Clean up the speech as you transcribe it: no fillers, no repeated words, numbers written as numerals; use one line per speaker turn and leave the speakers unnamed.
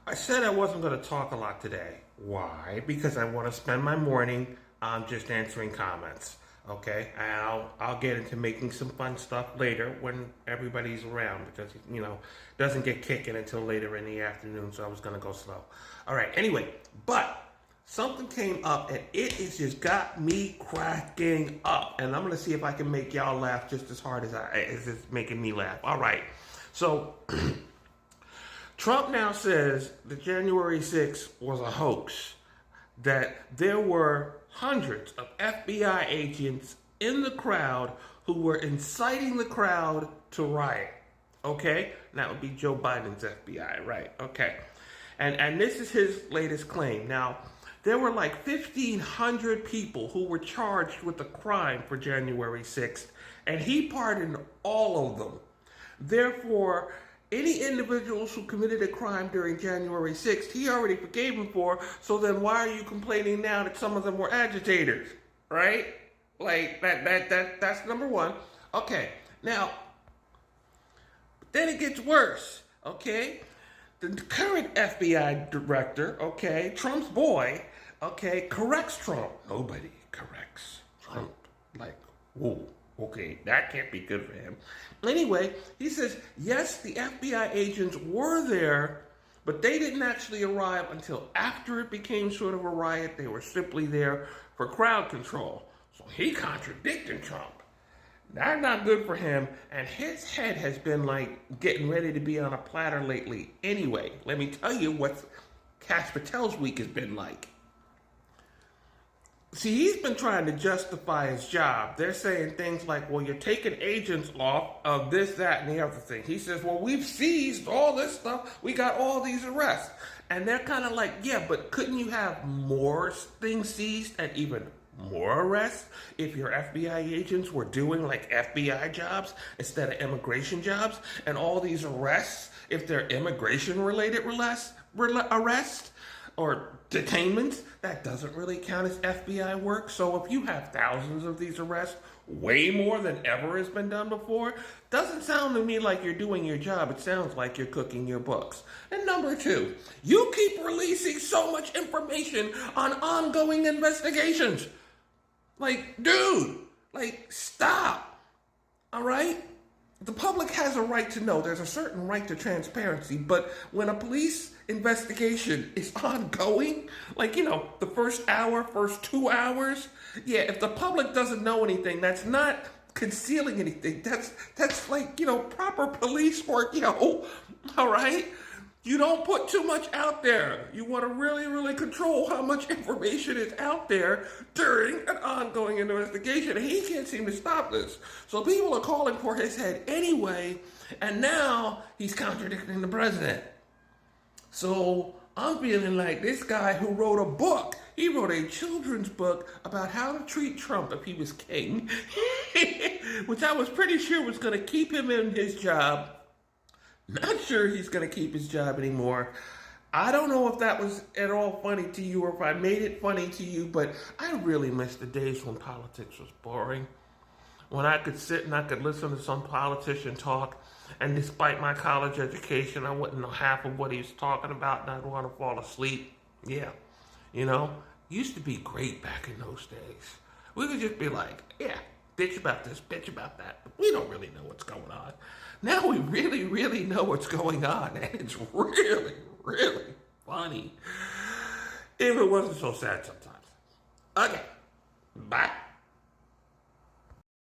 I said I wasn't going to talk a lot today. Why? Because I want to spend my morning just answering comments. Okay, and I'll get into making some fun stuff later when everybody's around because doesn't get kicking until later in the afternoon. So I was gonna go slow. All right. Anyway, but something came up and it has just got me cracking up, and I'm gonna see if I can make y'all laugh just as hard as it's making me laugh. All right. So Trump now says that January 6th was a hoax, that there were hundreds of FBI agents in the crowd who were inciting the crowd to riot. Okay? And that would be Joe Biden's FBI, right? Okay. And this is his latest claim. Now, there were like 1,500 people who were charged with a crime for January 6th, and he pardoned all of them. Therefore, any individuals who committed a crime during January 6th, he already forgave them for, so then why are you complaining now that some of them were agitators, right? Like, that's number one. Okay, now, then it gets worse, okay? The current FBI director, okay, Trump's boy, okay, corrects Trump. Nobody corrects Trump. Like, whoa. Okay, that can't be good for him. Anyway, he says, yes, the FBI agents were there, but they didn't actually arrive until after it became sort of a riot. They were simply there for crowd control. So he contradicted Trump. That's not good for him, and his head has been like getting ready to be on a platter lately. Anyway, let me tell you what Cash Patel's week has been like. See, he's been trying to justify his job. They're saying things like, well, you're taking agents off of this, that, and the other thing. He says, well, we've seized all this stuff. We got all these arrests. And they're kind of like, yeah, but couldn't you have more things seized and even more arrests if your FBI agents were doing like FBI jobs instead of immigration jobs? And all these arrests, if they're immigration-related arrests, or detainments, that doesn't really count as FBI work. So if you have thousands of these arrests, way more than ever has been done before, doesn't sound to me like you're doing your job. It sounds like you're cooking your books. And number two, you keep releasing so much information on ongoing investigations. Like, dude, like, stop. All right? The public has a right to know. There's a certain right to transparency, but when a police investigation is ongoing, like, the first hour, first 2 hours, yeah, if the public doesn't know anything, that's not concealing anything. That's like, proper police work, all right? You don't put too much out there. You want to really, really control how much information is out there during an ongoing investigation. And he can't seem to stop this. So people are calling for his head anyway, and now he's contradicting the president. So I'm feeling like this guy who wrote a book, he wrote a children's book about how to treat Trump if he was king, which I was pretty sure was going to keep him in his job. Not sure he's going to keep his job anymore. I don't know if that was at all funny to you or if I made it funny to you, but I really miss the days when politics was boring. When I could sit and I could listen to some politician talk, and despite my college education, I wouldn't know half of what he was talking about, and I'd want to fall asleep. Yeah, used to be great back in those days. We could just be like, yeah, bitch about this, bitch about that, but we don't really know what's going on. Now we really, really know what's going on, and it's really, really funny. If it wasn't so sad sometimes. Okay.